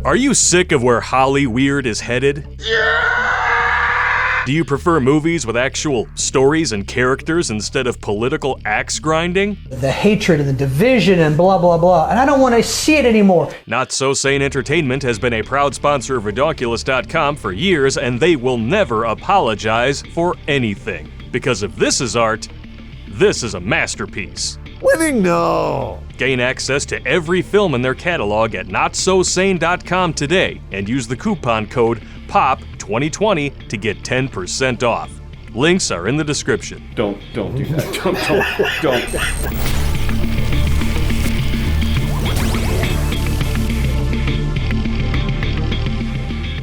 Are you sick of where Hollyweird is headed? Do you prefer movies with actual stories and characters instead of political axe grinding? The hatred and the division and blah, blah, blah. And I don't want to see it anymore. Not So Sane Entertainment has been a proud sponsor of Redonkulas.com for years, and they will never apologize for anything. Because if this is art, this is a masterpiece. Winning, no! Gain access to every film in their catalog at notsosane.com today and use the coupon code POP2020 to get 10% off. Links are in the description. Don't do that. Don't.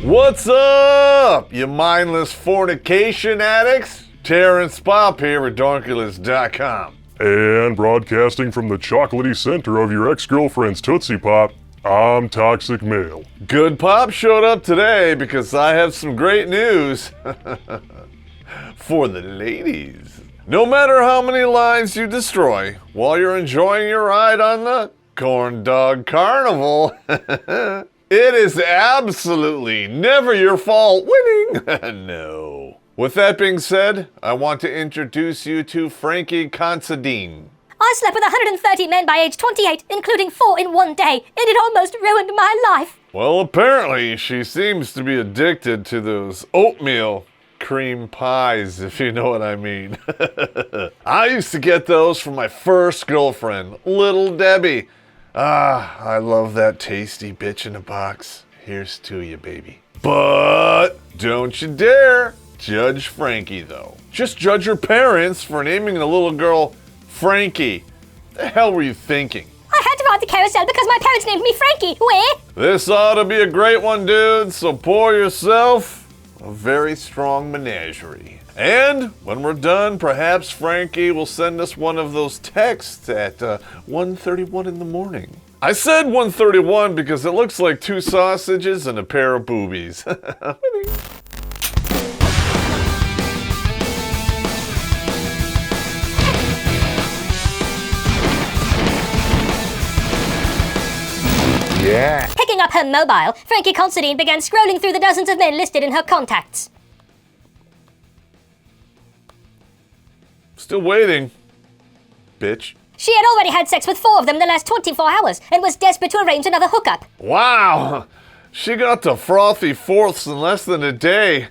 What's up, you mindless fornication addicts? Terrence Popp here at Redonkulas.com. And broadcasting from the chocolatey center of your ex-girlfriend's Tootsie Pop, I'm Toxic Male. Good Pop showed up today because I have some great news for the ladies. No matter how many lines you destroy while you're enjoying your ride on the Corn Dog Carnival, it is absolutely never your fault winning. No. With that being said, I want to introduce you to Frankie Considine. I slept with 130 men by age 28, including 4 in one day, and it almost ruined my life. Well, apparently she seems to be addicted to those oatmeal cream pies, if you know what I mean. I used to get those from my first girlfriend, Little Debbie. I love that tasty bitch in a box. Here's to you, baby. But don't you dare judge Frankie, though. Just judge her parents for naming the little girl Frankie. The hell were you thinking? I had to ride the carousel because my parents named me Frankie. Where? This ought to be a great one, dude, so pour yourself a very strong menagerie. And when we're done, perhaps Frankie will send us one of those texts at 1:31 in the morning. I said 1:31 because it looks like 2 sausages and a pair of boobies. Yeah. Picking up her mobile, Frankie Considine began scrolling through the dozens of men listed in her contacts. Still waiting, bitch. She had already had sex with 4 of them in the last 24 hours and was desperate to arrange another hookup. Wow, she got to frothy fourths in less than a day.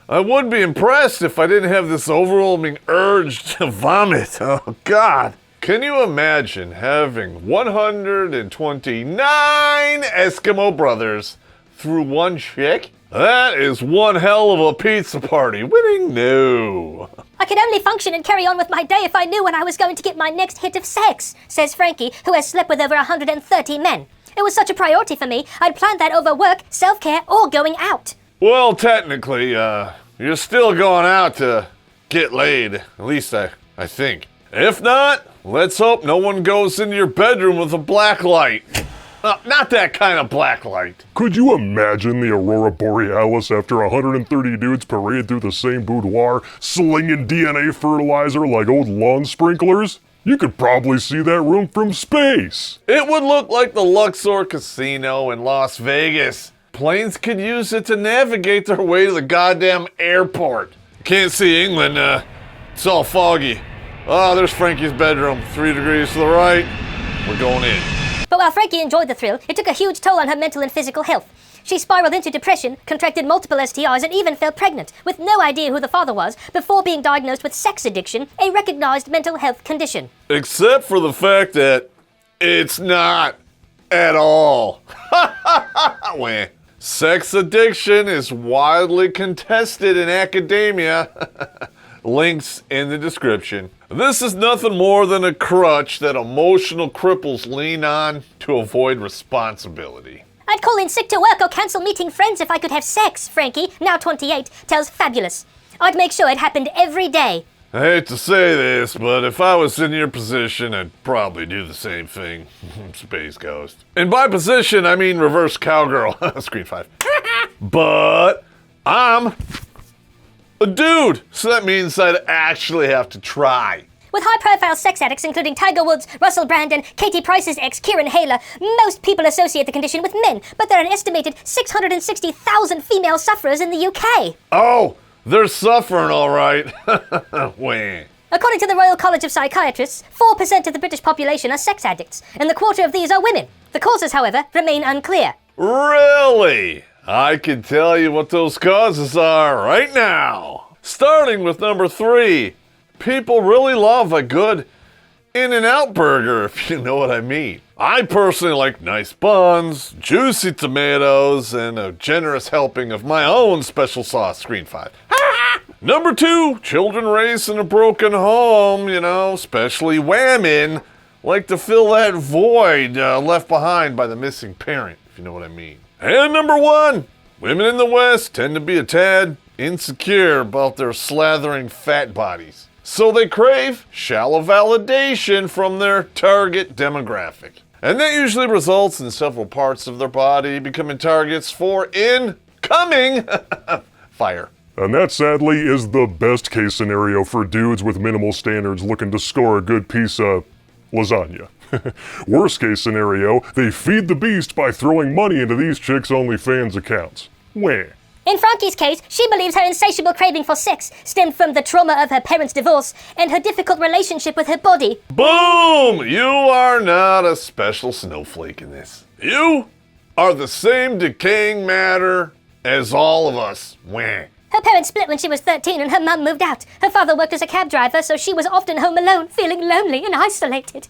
I would be impressed if I didn't have this overwhelming urge to vomit. Oh, God. Can you imagine having 129 Eskimo brothers through one chick? That is one hell of a pizza party. Winning? No. I could only function and carry on with my day if I knew when I was going to get my next hit of sex, says Frankie, who has slept with over 130 men. It was such a priority for me, I'd planned that over work, self-care, or going out. Well, technically, you're still going out to get laid. At least I think. If not, let's hope no one goes into your bedroom with a black light. Not that kind of black light. Could you imagine the Aurora Borealis after 130 dudes parade through the same boudoir, slinging DNA fertilizer like old lawn sprinklers? You could probably see that room from space. It would look like the Luxor Casino in Las Vegas. Planes could use it to navigate their way to the goddamn airport. Can't see England, it's all foggy. Oh, there's Frankie's bedroom, 3 degrees to the right. We're going in. But while Frankie enjoyed the thrill, it took a huge toll on her mental and physical health. She spiraled into depression, contracted multiple STIs, and even fell pregnant, with no idea who the father was, before being diagnosed with sex addiction, a recognized mental health condition. Except for the fact that it's not at all. Wah. Sex addiction is widely contested in academia. Links in the description. This is nothing more than a crutch that emotional cripples lean on to avoid responsibility. I'd call in sick to work or cancel meeting friends if I could have sex, Frankie, now 28, tells Fabulous. I'd make sure it happened every day. I hate to say this, but if I was in your position, I'd probably do the same thing. Space Ghost. And by position, I mean reverse cowgirl. Screen 5. But I'm a dude, so that means I'd actually have to try. With high-profile sex addicts including Tiger Woods, Russell Brand, and Katie Price's ex, Kieran Hayler, most people associate the condition with men, but there are an estimated 660,000 female sufferers in the UK. Oh, they're suffering all right. Wah. According to the Royal College of Psychiatrists, 4% of the British population are sex addicts, and the quarter of these are women. The causes, however, remain unclear. Really? I can tell you what those causes are right now. Starting with number 3. People really love a good In-N-Out burger, if you know what I mean. I personally like nice buns, juicy tomatoes, and a generous helping of my own special sauce. Screen 5. Number 2, children raised in a broken home, especially women, like to fill that void left behind by the missing parent, if you know what I mean. And number 1, women in the West tend to be a tad insecure about their slathering fat bodies. So they crave shallow validation from their target demographic. And that usually results in several parts of their body becoming targets for incoming fire. And that, sadly, is the best case scenario for dudes with minimal standards looking to score a good piece of lasagna. Worst case scenario, they feed the beast by throwing money into these chicks' OnlyFans accounts. Wah. In Frankie's case, she believes her insatiable craving for sex stemmed from the trauma of her parents' divorce and her difficult relationship with her body. Boom! You are not a special snowflake in this. You are the same decaying matter as all of us. Wah. Her parents split when she was 13 and her mum moved out. Her father worked as a cab driver, so she was often home alone, feeling lonely and isolated.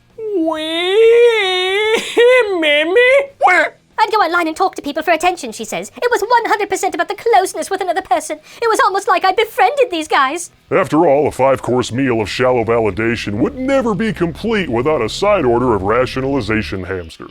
I'd go online and talk to people for attention, she says. It was 100% about the closeness with another person. It was almost like I befriended these guys. After all, a 5-course meal of shallow validation would never be complete without a side order of rationalization hamster.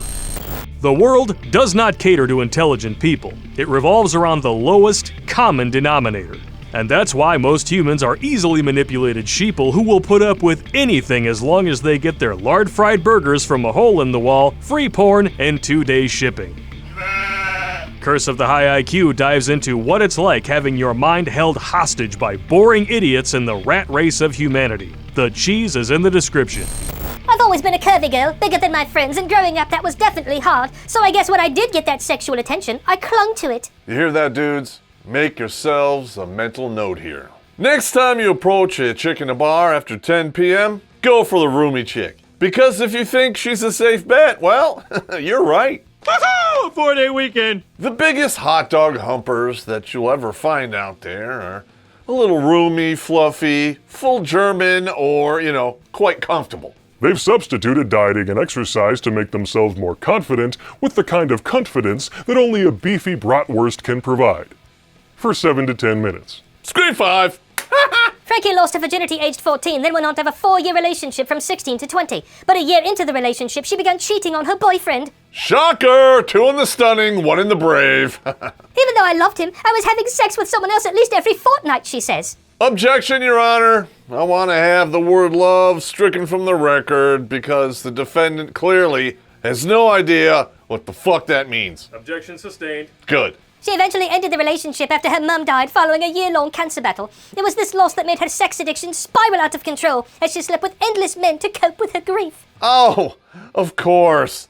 The world does not cater to intelligent people. It revolves around the lowest common denominator. And that's why most humans are easily manipulated sheeple who will put up with anything as long as they get their lard-fried burgers from a hole in the wall, free porn, and 2-day shipping. Curse of the High IQ dives into what it's like having your mind held hostage by boring idiots in the rat race of humanity. The cheese is in the description. I've always been a curvy girl, bigger than my friends, and growing up that was definitely hard. So I guess when I did get that sexual attention, I clung to it. You hear that, dudes? Make yourselves a mental note here. Next time you approach a chick in a bar after 10 p.m., go for the roomy chick. Because if you think she's a safe bet, well, you're right. Woohoo! 4-day weekend! The biggest hot dog humpers that you'll ever find out there are a little roomy, fluffy, full German, or, quite comfortable. They've substituted dieting and exercise to make themselves more confident with the kind of confidence that only a beefy bratwurst can provide. For 7 to 10 minutes. Screen 5. Frankie lost her virginity aged 14, then went on to have a 4-year relationship from 16 to 20. But a year into the relationship, she began cheating on her boyfriend. Shocker! 2 in the stunning, 1 in the brave. Even though I loved him, I was having sex with someone else at least every fortnight, she says. Objection, Your Honor. I want to have the word love stricken from the record because the defendant clearly has no idea what the fuck that means. Objection sustained. Good. She eventually ended the relationship after her mum died following a year-long cancer battle. It was this loss that made her sex addiction spiral out of control as she slept with endless men to cope with her grief. Oh, of course.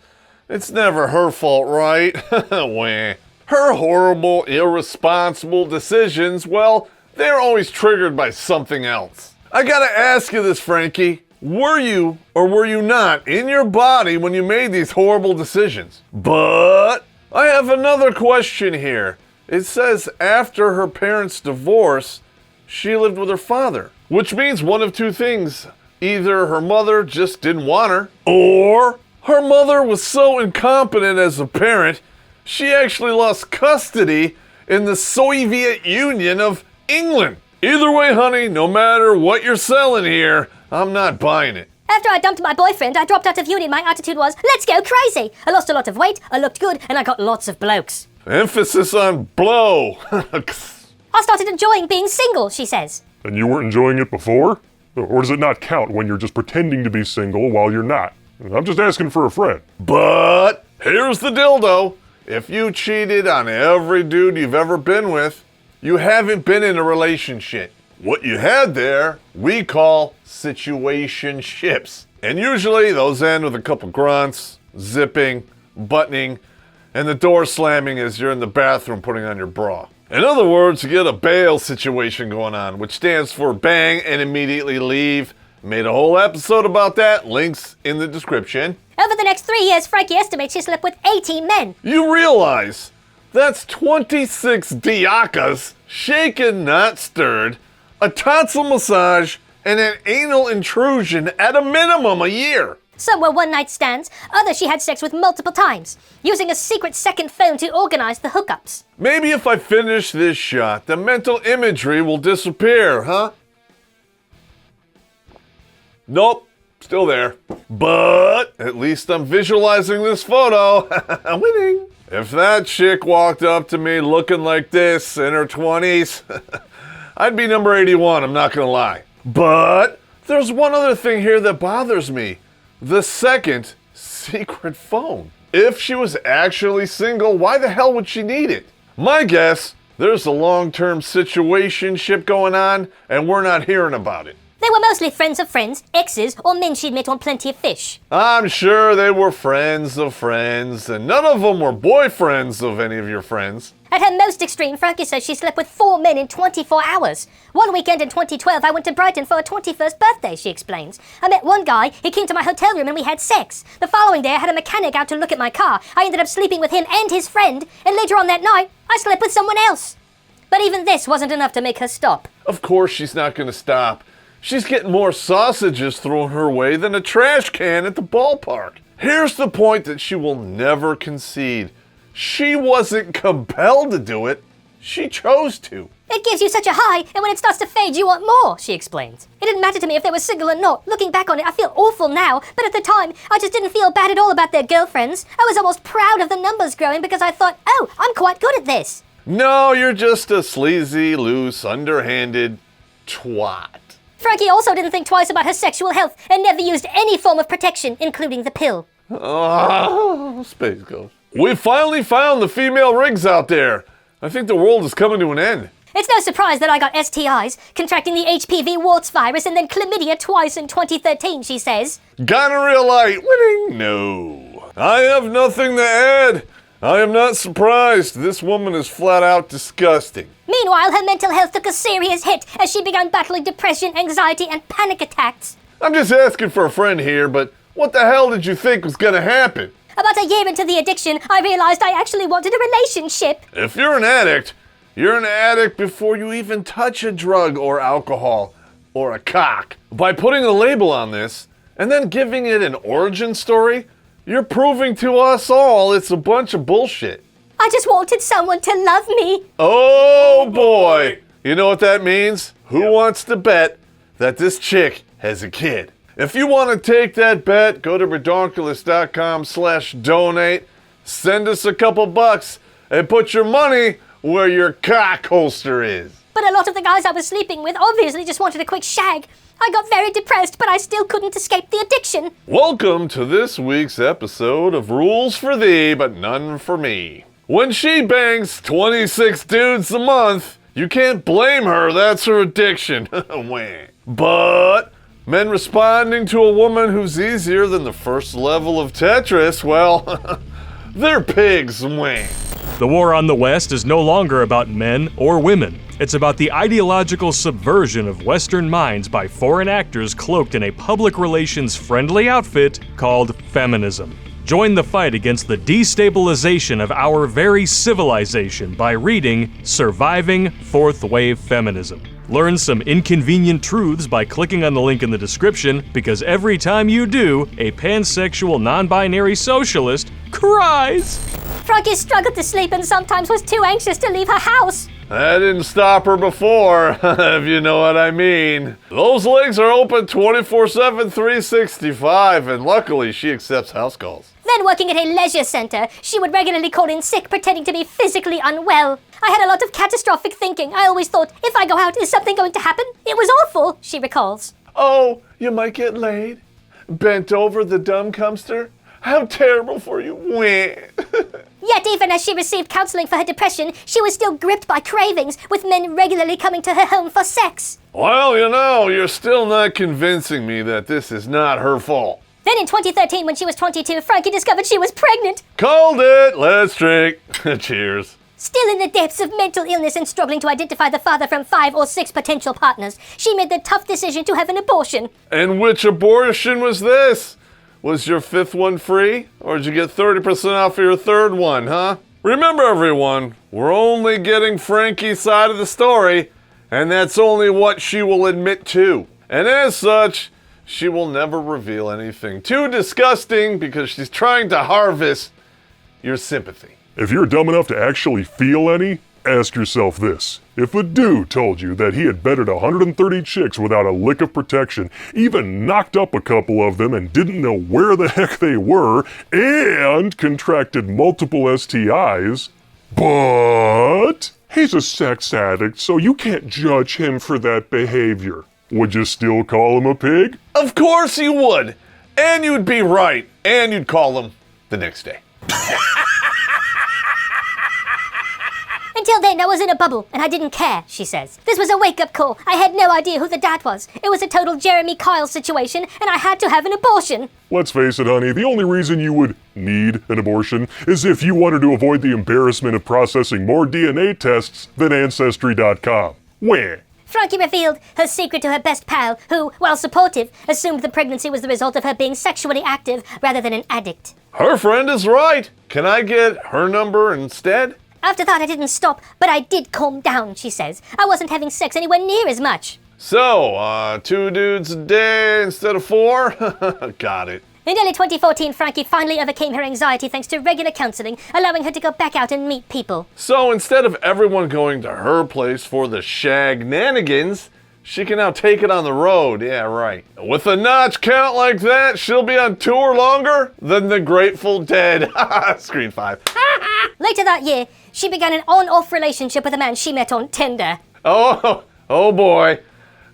It's never her fault, right? Wah. Her horrible, irresponsible decisions, well, they're always triggered by something else. I gotta ask you this, Frankie. Were you or were you not in your body when you made these horrible decisions? But I have another question here. It says after her parents' divorce, she lived with her father, which means one of 2 things. Either her mother just didn't want her, or her mother was so incompetent as a parent, she actually lost custody in the Soviet Union of England. Either way, honey, no matter what you're selling here, I'm not buying it. After I dumped my boyfriend, I dropped out of uni. My attitude was, let's go crazy. I lost a lot of weight, I looked good, and I got lots of blokes. Emphasis on blow. I started enjoying being single, she says. And you weren't enjoying it before? Or does it not count when you're just pretending to be single while you're not? I'm just asking for a friend. But here's the dildo. If you cheated on every dude you've ever been with, you haven't been in a relationship. What you had there, we call situationships. And usually those end with a couple grunts, zipping, buttoning, and the door slamming as you're in the bathroom putting on your bra. In other words, you get a bail situation going on, which stands for bang and immediately leave. Made a whole episode about that, links in the description. Over the next 3 years, Frankie estimates she slept with 80 men. You realize that's 26 diakas, shaken not stirred, a tonsil massage, and an anal intrusion at a minimum a year. Some were one-night stands, others she had sex with multiple times, using a secret second phone to organize the hookups. Maybe if I finish this shot, the mental imagery will disappear, huh? Nope, still there. But at least I'm visualizing this photo. Winning. If that chick walked up to me looking like this in her 20s, I'd be number 81, I'm not gonna lie. But there's one other thing here that bothers me. The second secret phone. If she was actually single, why the hell would she need it? My guess, there's a long-term situationship going on, and we're not hearing about it. They were mostly friends of friends, exes, or men she'd met on Plenty of Fish. I'm sure they were friends of friends, and none of them were boyfriends of any of your friends. At her most extreme, Frankie says she slept with 4 men in 24 hours. One weekend in 2012, I went to Brighton for her 21st birthday, she explains. I met one guy, he came to my hotel room and we had sex. The following day, I had a mechanic out to look at my car. I ended up sleeping with him and his friend, and later on that night, I slept with someone else. But even this wasn't enough to make her stop. Of course she's not going to stop. She's getting more sausages thrown her way than a trash can at the ballpark. Here's the point that she will never concede. She wasn't compelled to do it. She chose to. It gives you such a high, and when it starts to fade, you want more, she explains. It didn't matter to me if they were single or not. Looking back on it, I feel awful now, but at the time, I just didn't feel bad at all about their girlfriends. I was almost proud of the numbers growing because I thought, oh, I'm quite good at this. No, you're just a sleazy, loose, underhanded twat. Frankie also didn't think twice about her sexual health and never used any form of protection, including the pill. Oh, Space Ghost. We finally found the female rigs out there. I think the world is coming to an end. It's no surprise that I got STIs, contracting the HPV warts virus and then chlamydia twice in 2013, she says. Gonorrhea light, winning? No. I have nothing to add. I am not surprised. This woman is flat out disgusting. Meanwhile, her mental health took a serious hit as she began battling depression, anxiety, and panic attacks. I'm just asking for a friend here, but what the hell did you think was gonna happen? About a year into the addiction, I realized I actually wanted a relationship. If you're an addict before you even touch a drug or alcohol or a cock. By putting a label on this and then giving it an origin story, you're proving to us all it's a bunch of bullshit. I just wanted someone to love me. Oh boy! You know what that means? Who wants to bet that this chick has a kid? If you want to take that bet, go to redonkulas.com/donate, send us a couple bucks, and put your money where your cock holster is. But a lot of the guys I was sleeping with obviously just wanted a quick shag. I got very depressed, but I still couldn't escape the addiction. Welcome to this week's episode of Rules for Thee, but None for Me. When she bangs 26 dudes a month, you can't blame her, that's her addiction. But men responding to a woman who's easier than the first level of Tetris, well, they're pigs. The war on the West is no longer about men or women. It's about the ideological subversion of Western minds by foreign actors cloaked in a public relations-friendly outfit called feminism. Join the fight against the destabilization of our very civilization by reading Surviving Fourth Wave Feminism. Learn some inconvenient truths by clicking on the link in the description, because every time you do, a pansexual non-binary socialist cries. Frankie struggled to sleep and sometimes was too anxious to leave her house. That didn't stop her before, if you know what I mean. Those legs are open 24/7, 365, and luckily she accepts house calls. Then working at a leisure center, she would regularly call in sick, pretending to be physically unwell. I had a lot of catastrophic thinking. I always thought, if I go out, is something going to happen? It was awful, she recalls. Oh, you might get laid? Bent over the dumb cumster? How terrible for you. Yet even as she received counseling for her depression, she was still gripped by cravings, with men regularly coming to her home for sex. Well, you're still not convincing me that this is not her fault. Then in 2013, when she was 22, Frankie discovered she was pregnant. Called it. Let's drink. Cheers. Still in the depths of mental illness and struggling to identify the father from 5 or 6 potential partners, she made the tough decision to have an abortion. And which abortion was this? Was your 5th one free? Or did you get 30% off your 3rd one, huh? Remember, everyone, we're only getting Frankie's side of the story, and that's only what she will admit to. And as such, she will never reveal anything too disgusting because she's trying to harvest your sympathy. If you're dumb enough to actually feel any, ask yourself this. If a dude told you that he had bedded 130 chicks without a lick of protection, even knocked up a couple of them and didn't know where the heck they were, and contracted multiple STIs, but he's a sex addict, so you can't judge him for that behavior, would you still call him a pig? Of course you would. And you'd be right. And you'd call him the next day. Until then, I was in a bubble, and I didn't care, she says. This was a wake-up call. I had no idea who the dad was. It was a total Jeremy Kyle situation, and I had to have an abortion. Let's face it, honey, the only reason you would need an abortion is if you wanted to avoid the embarrassment of processing more DNA tests than Ancestry.com. Wah. Frankie revealed her secret to her best pal, who, while supportive, assumed the pregnancy was the result of her being sexually active rather than an addict. Her friend is right. Can I get her number instead? After that, I didn't stop, but I did calm down, she says. I wasn't having sex anywhere near as much. So, 2 dudes a day instead of 4? Got it. In early 2014, Frankie finally overcame her anxiety thanks to regular counseling, allowing her to go back out and meet people. So instead of everyone going to her place for the shagnanigans, she can now take it on the road. Yeah, right. With a notch count like that, she'll be on tour longer than the Grateful Dead. Screen 5. Later that year, she began an on-off relationship with a man she met on Tinder. Oh boy.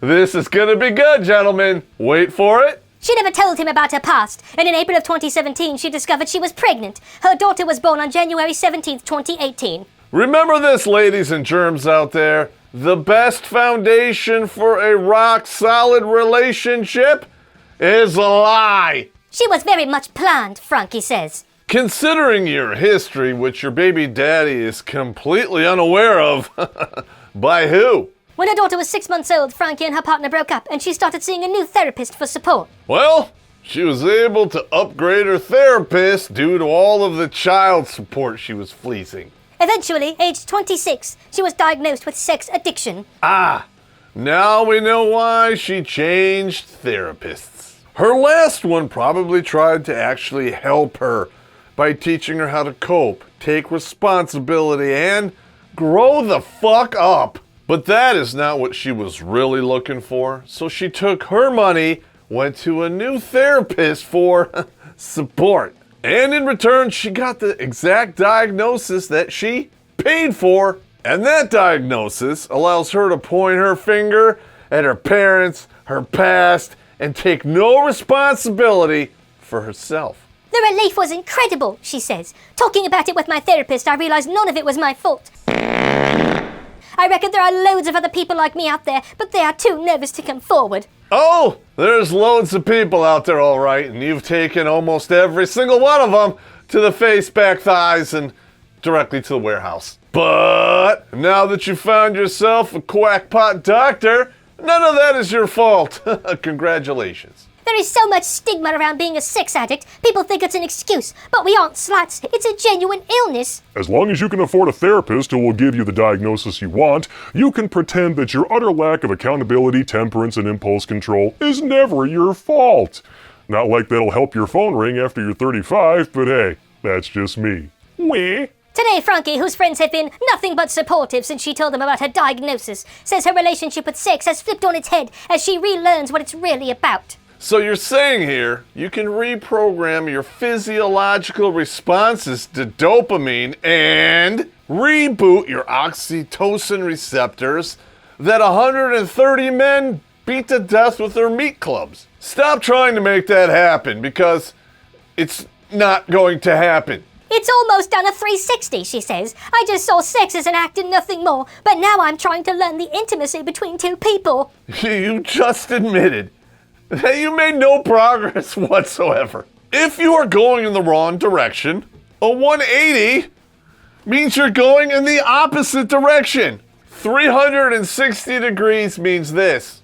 This is gonna be good, gentlemen. Wait for it. She never told him about her past, and in April of 2017, she discovered she was pregnant. Her daughter was born on January 17th, 2018. Remember this, ladies and germs out there. The best foundation for a rock-solid relationship is a lie. She was very much planned, Frankie says. Considering your history, which your baby daddy is completely unaware of, by who? When her daughter was 6 months old, Frankie and her partner broke up, and she started seeing a new therapist for support. Well, she was able to upgrade her therapist due to all of the child support she was fleecing. Eventually, aged 26, she was diagnosed with sex addiction. Now we know why she changed therapists. Her last one probably tried to actually help her by teaching her how to cope, take responsibility, and grow the fuck up. But that is not what she was really looking for, so she took her money, went to a new therapist for support. And in return, she got the exact diagnosis that she paid for. And that diagnosis allows her to point her finger at her parents, her past, and take no responsibility for herself. The relief was incredible, she says. Talking about it with my therapist, I realized none of it was my fault. I reckon there are loads of other people like me out there, but they are too nervous to come forward. Oh, there's loads of people out there, all right, and you've taken almost every single one of them to the face, back, thighs, and directly to the warehouse. But now that you found yourself a quackpot doctor, none of that is your fault. Congratulations. There is so much stigma around being a sex addict, people think it's an excuse, but we aren't sluts. It's a genuine illness. As long as you can afford a therapist who will give you the diagnosis you want, you can pretend that your utter lack of accountability, temperance, and impulse control is never your fault. Not like that'll help your phone ring after you're 35, but hey, that's just me. Weh. Today, Frankie, whose friends have been nothing but supportive since she told them about her diagnosis, says her relationship with sex has flipped on its head as she relearns what it's really about. So you're saying here, you can reprogram your physiological responses to dopamine and reboot your oxytocin receptors that 130 men beat to death with their meat clubs. Stop trying to make that happen because it's not going to happen. It's almost done a 360, she says. I just saw sex as an act and nothing more, but now I'm trying to learn the intimacy between two people. You just admitted that you made no progress whatsoever. If you are going in the wrong direction, a 180 means you're going in the opposite direction. 360 degrees means this.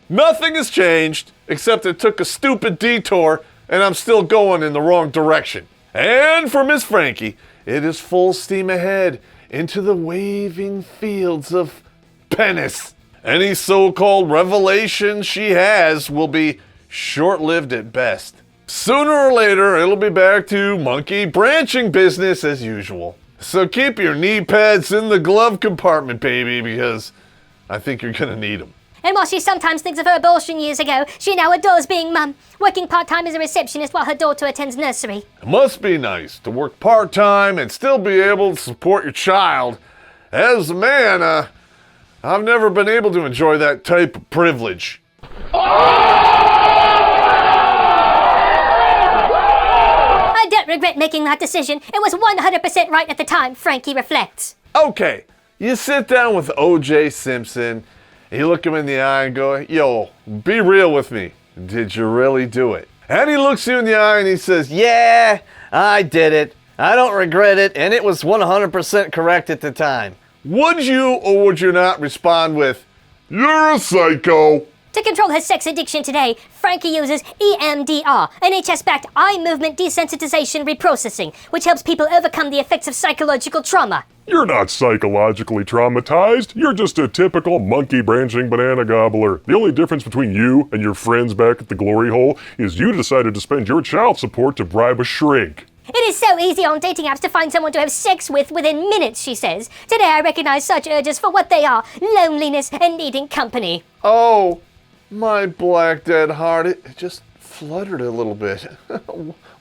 Nothing has changed, except it took a stupid detour and I'm still going in the wrong direction. And for Miss Frankie, it is full steam ahead into the waving fields of penis. Any so-called revelation she has will be short-lived at best. Sooner or later, it'll be back to monkey branching business as usual. So keep your knee pads in the glove compartment, baby, because I think you're gonna need them. And while she sometimes thinks of her abortion years ago, she now adores being mum, working part-time as a receptionist while her daughter attends nursery. It must be nice to work part-time and still be able to support your child. As a man, I've never been able to enjoy that type of privilege. I don't regret making that decision. It was 100% right at the time, Frankie reflects. Okay, you sit down with O.J. Simpson, and you look him in the eye and go, yo, be real with me. Did you really do it? And he looks you in the eye and he says, Yeah, I did it. I don't regret it, and it was 100% correct at the time. would you or would you not respond with, You're a psycho. To control her sex addiction today, Frankie uses EMDR, NHS-backed eye movement desensitization reprocessing, which helps people overcome the effects of psychological trauma. You're not psychologically traumatized. You're just a typical monkey branching banana gobbler. The only difference between you and your friends back at the glory hole is you decided to spend your child support to bribe a shrink. It is so easy on dating apps to find someone to have sex with within minutes, she says. Today I recognize such urges for what they are, loneliness and needing company. oh, my black dead heart, it just fluttered a little bit.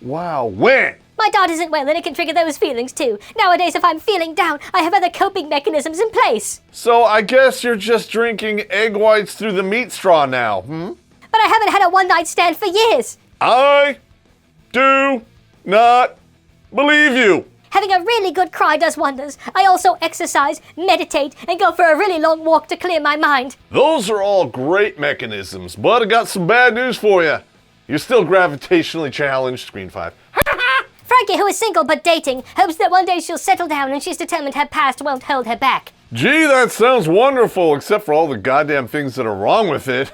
Wow, when? My dad isn't well and it can trigger those feelings too. Nowadays if I'm feeling down, I have other coping mechanisms in place. So I guess you're just drinking egg whites through the meat straw now, But I haven't had a one-night stand for years. I do not believe you. Having a really good cry does wonders. I also exercise, meditate, and go for a really long walk to clear my mind. Those are all great mechanisms, but I got some bad news for you. You're still gravitationally challenged, screen 5. Frankie, who is single but dating, hopes that one day she'll settle down and she's determined her past won't hold her back. Gee, that sounds wonderful, except for all the goddamn things that are wrong with it.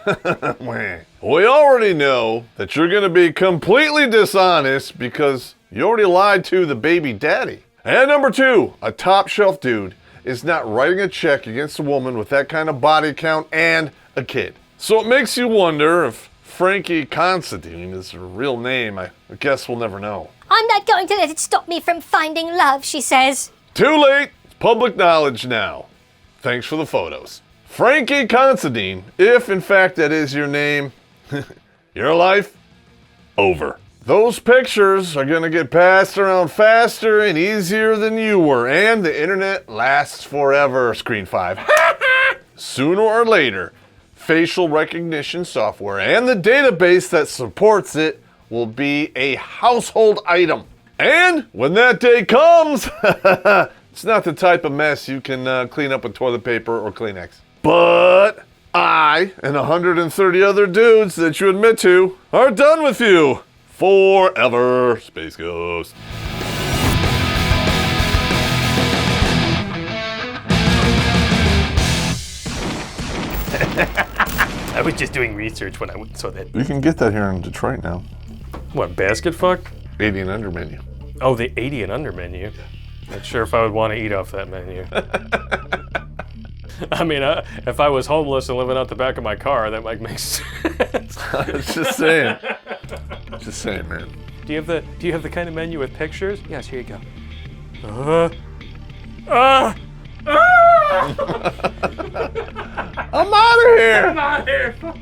We already know that you're gonna be completely dishonest because you already lied to the baby daddy. And number 2, a top shelf dude is not writing a check against a woman with that kind of body count and a kid. So it makes you wonder if Frankie Considine is her real name. I guess we'll never know. I'm not going to let it stop me from finding love, she says. Too late. It's public knowledge now. Thanks for the photos. Frankie Considine, if in fact that is your name, your life, over. Those pictures are gonna get passed around faster and easier than you were, and the internet lasts forever, screen 5. Sooner or later, facial recognition software and the database that supports it will be a household item. And when that day comes, it's not the type of mess you can clean up with toilet paper or Kleenex. But I and 130 other dudes that you admit to are done with you. Forever, Space Ghost. I was just doing research when I saw that. You can get that here in Detroit now. What, basket fuck? 80 and under menu. Oh, the 80 and under menu. Not sure if I would want to eat off that menu. I mean, if I was homeless and living out the back of my car, that might make sense. Just saying. Just saying, man. Do you have the kind of menu with pictures? Yes, here you go. I'm out of here. I'm out of here.